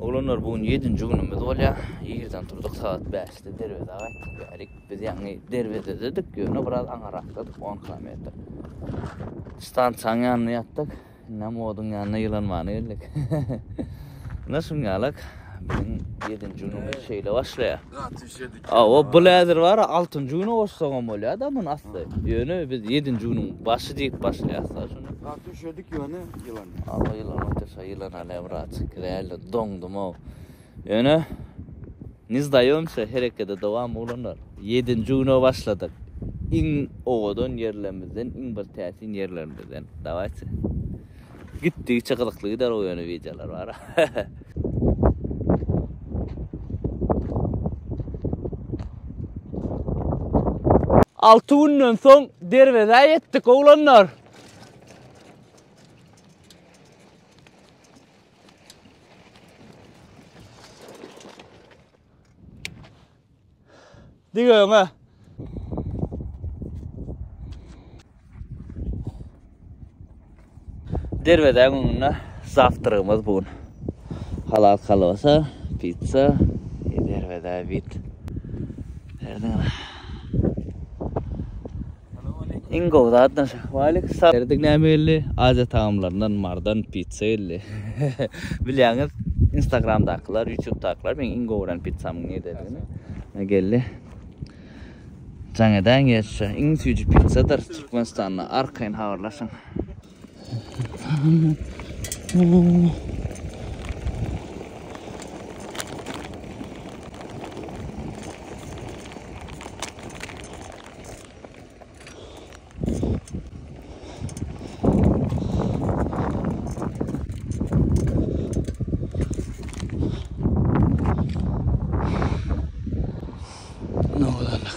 Oğlanlar bugün 7. günümüz olya. Yerden turduk saat 5'te dervede gayttık. Biz yani dervede dedik yönü biraz anarakladık 10 kilometre. Stansiyanın yanına yattık. Nem odun yanına yılanmanı geldik. Nasıl yalak? Bizim 7. günümüz şeyle başlaya. O blazer var 6. günü olsağım oluyor adamın aslı. Yönü biz 7. günün başı deyip başlayasın. Düşürdük yılanı yılan. Allah yılan ötesi yılan alevrat. Kirayla dondum o. Yani nizdayımsa harekete devam olunlar. 7. güne başladık. İn oğudun yerlerimizden, in bir tesin yerlerimizden. Davaysa. Gittik çakılıklı gider o yönü videolar var. Altı günden son dervede yettik oğlanlar. Diyorum ha. Derveden onunla zaftırığımız bugün. Halal kalvasa, pizza, dervede bit. Nereden? İngo da adına şahvalik. Derdik nemeyle aza tamamlarından mardan pizza elle. Biliyorsunuz Instagram'dakiler, YouTube'dakiler ben Ingo'dan pizzamın ne dediğini. Geldi. Canıdan geçse. İn sücü pizzadır. Türkmenistan'la arkayın havarlasın. Ne olanlık?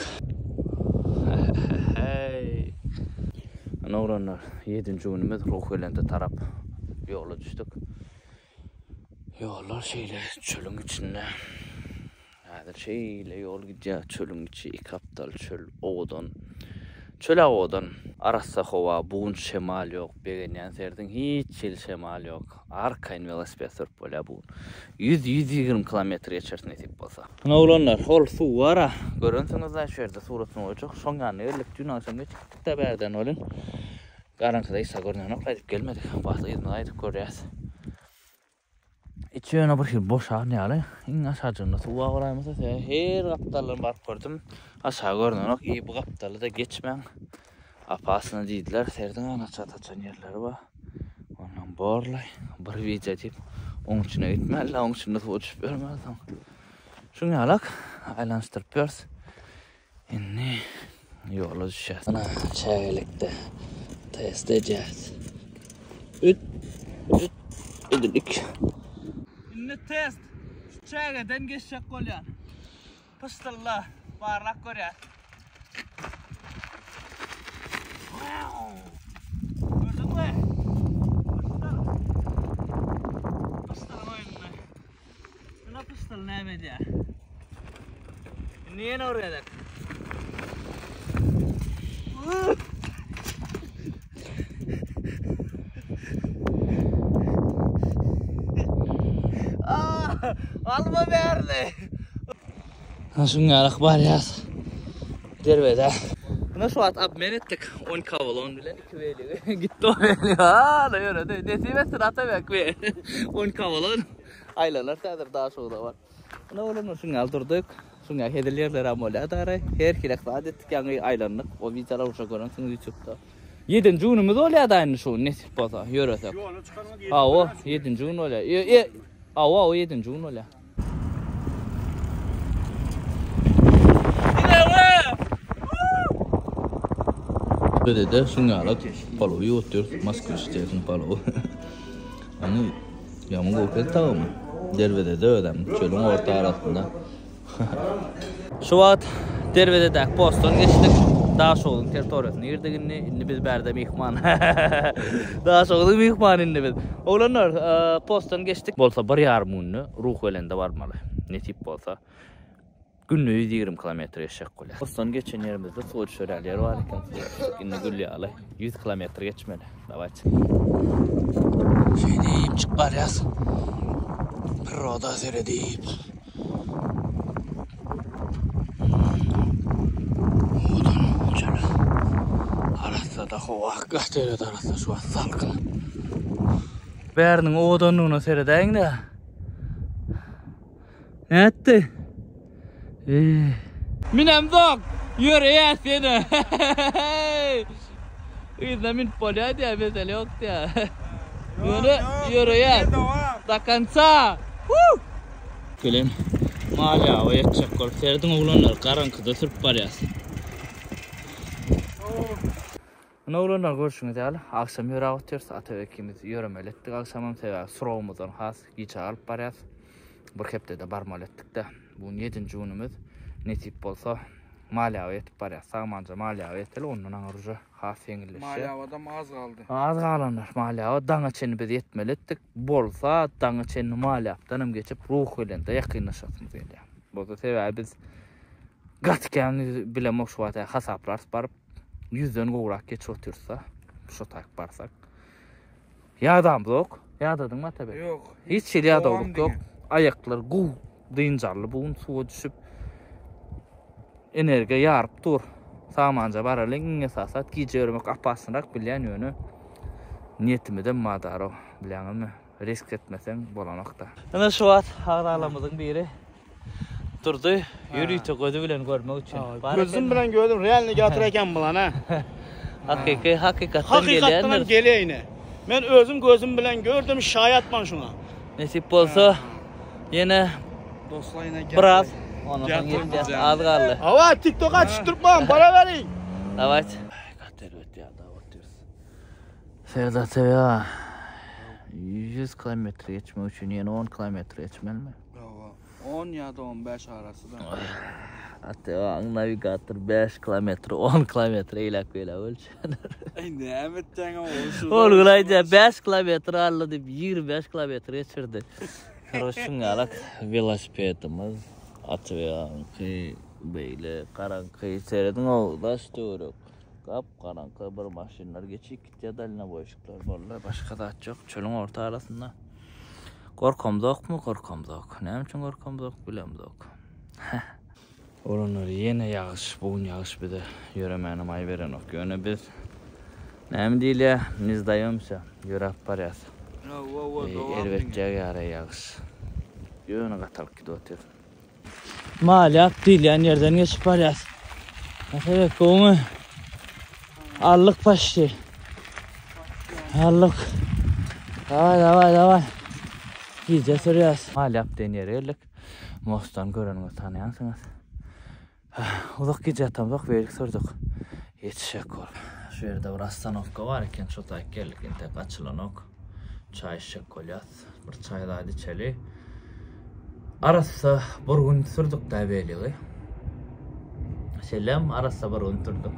Ne olanlar? 7. günümüz Ruhölende tarap yola düştük. Yollar şeyle çölün içinde. Yani şeyle yol gidiyor çölün içi. İkaptal çöl oğudan. Çöl oğudan. Arasa hova, buğun şemal yok. Begeniyen serdin hiç çel şemal yok. Arkayın velosiped sürüp böyle buğun. 100-120 kilometre geçersin etip olsa. Ne olanlar? Hol su var ha. Görünsünüz da şöyle suratını olacak. Son yanı öylük dün akşam geçtik de berden olun. Garantıda ise görünen oklaydık gelmedik. Bahta gitmedaydık göreceğiz. İçi yöne bir boş ağır ne alı. İn aşağıcında su var orayımızda. Her kaptalını barıp gördüm. Aşağı görünen ok. İyi bu kaptalı da geçmen. Apasını deydiler. Serdin anaçı ataçan yerleri var. Ondan borlay. Bir video deyip. Onun içine gitmeli. Onun içinde su uçup vermez. Şunu alak. Aylanıştırıp görüyoruz. Şimdi yola düşeceğiz. Ana çaylıkta. Test edeceğiz. Ödülük. Şimdi test. Şu çaygadan geçecek kolyan. Pıstırla. Barlak görüyor. Gördün mü? Pıstırın oyununu. Şuna pıstır ne mediya. Niye ne oraya da? Alma verdi. Nasıl yarak var ya? Dervede. Nasıl at ab menettik 10 kavalon bilen 2 veli. Gitti o veli. Ha da yöre de. Nesibetsin atabek be. 10 kavalon. Aylalar tadır daha soğuda var. Ne olur nasıl aldırdık. Şunga hediyeler amolya atarı. Her kilek adettik yani aylanlık. O videolar uşak görünsünüz YouTube'da. 7. günümüz olya da aynı şu nesip olsa yöresek. O 7. gün olya. O 7. gün olya. Böyle de şunga alıp paloyu oturuyoruz. Maske istiyorsun palo. Hani yağmur okul tamam mı? Dervede de ödem. Çölün orta arasında. Şu vaat dervede de poston geçtik. Daha soğudun teritoriyasını girdik inni biz berde mihman. Daha soğuduk mihman inni biz. Oğlanlar poston geçtik. Bolsa bir yarım günlü Ruhölende varmalı. Ne tip bolsa. Günlüğü 20 kilometre yaşak kolay. Poston geçen yerimizde soğuk şöyle yer var iken inni güllü alay. 100 kilometre geçmeli. Davayt. Şey diyeyim çık var yaz. Roda seyredip. Odan şöyle. Arasda da hava gahteret arasda şu an salkın. Bärinin odanlygyna seyredeň de. Nätti? Minem dok. Yürüye seni. İzle min polya diye mesele yok diye. Yürüye. Dakansa. Gelin. Malya o yetecek kol. Serdin oğlanlar karanlıkta sürüp barıyasın. Bunu oğlanlar görüşünü deyali. Akşam yürü ağıtıyoruz. Atabekimiz yürümeli ettik. Akşamın sebebi suravumuzdan has. Giçe alıp barıyasın. Bir kepte de barmal ettik de. Bu 7. günümüz. Nesip bolsa Malya yetip barya. Sağmanca Malya yeteli onun anırıcı hafif yengilleşi. Malya'da az kaldı. Az kalanlar Malya. Daňa çeni biz yetmeli ettik. Bolsa daňa çeni Malya. Danım geçip ruh öylende yakınlaşasımız geldi. Bu da sebebi biz gatkenini bilemek şu vata hasaplar barıp 100'den goğrak geç otursa şu tak barsak. Yadam yok. Yadadın mı tabi? Yok. Hiç şey yadavlık yok. Ayaklar gu deyincarlı buğun suğa düşüp enerji yarıp dur. Samanca baralın esasat gice örmek apasınak bilen yönü niyetimden madaro bilen mi? Risk etmesen bolanakta. Ana şu at ağdalamızın biri durdu. Yürüyte gözü bilen görmek için. Gözüm bilen gördüm. Realni getireken bulan ha. Hakikaten geleyine. Men özüm gözüm bilen gördüm. Şayatman şuna. Nasip olsa yine Dostlayına gel. biraz ondan gideceğiz. Az kaldı. Hava TikTok'a çıtırtmam. Para verin. Evet. Katervet ya davet diyoruz. Ferda Teva 100 kilometre geçmek için yine 10 kilometre geçmeli mi? 10 ya da 15 arası da. Hatta navigatör 5 kilometre 10 kilometre ilak böyle ölçenler. Ay ne emetten ama olsun. Olgulayca 5 kilometre aldı 25 kilometre geçirdi. Karışın alak velosipedimiz atıyor ki böyle karanlık seyredin oğlaş diyoruz. Kap karanlık bir maşinler geçik jadalyna boşluklar vallahi başka da çok çölün orta arasında. Korkum yok mu? Korkum yok. Ne için korkum yok? Bilem yok. Oranlar yine yağış, bugün yağış bir de yürümenim ay veren ok. Yöne biz nem değil ya, biz dayımsa yürüp parayız. Elbette yara yağış. Yöne katalık gidiyor. Malya değil yani yerden geçip parayız. Evet, konu allık paştı. Allık. Davay. Gideceğiz sürüyoruz. Malya denir yerlik. Mostan görünümü tanıyansınız. Uzak gideceğiz tam uzak verdik sorduk. Yetişecek ol. Şu yerde bir astanovka var iken şu tak geldik tek açılan ok. Çay içecek olyat. Bir çay daha içeli. Arası bir gün sürdük da beliği. Selam arası bir gün sürdük.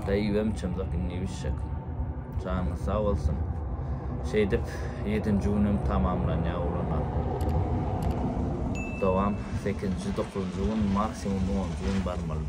Da yiyem çimdak inni bişecek. Çayımız sağ olsun. Şeydip 7. günüm tamamlan ya uğruna. Devam 8. 9. gün maksimum 10 gün barmalı.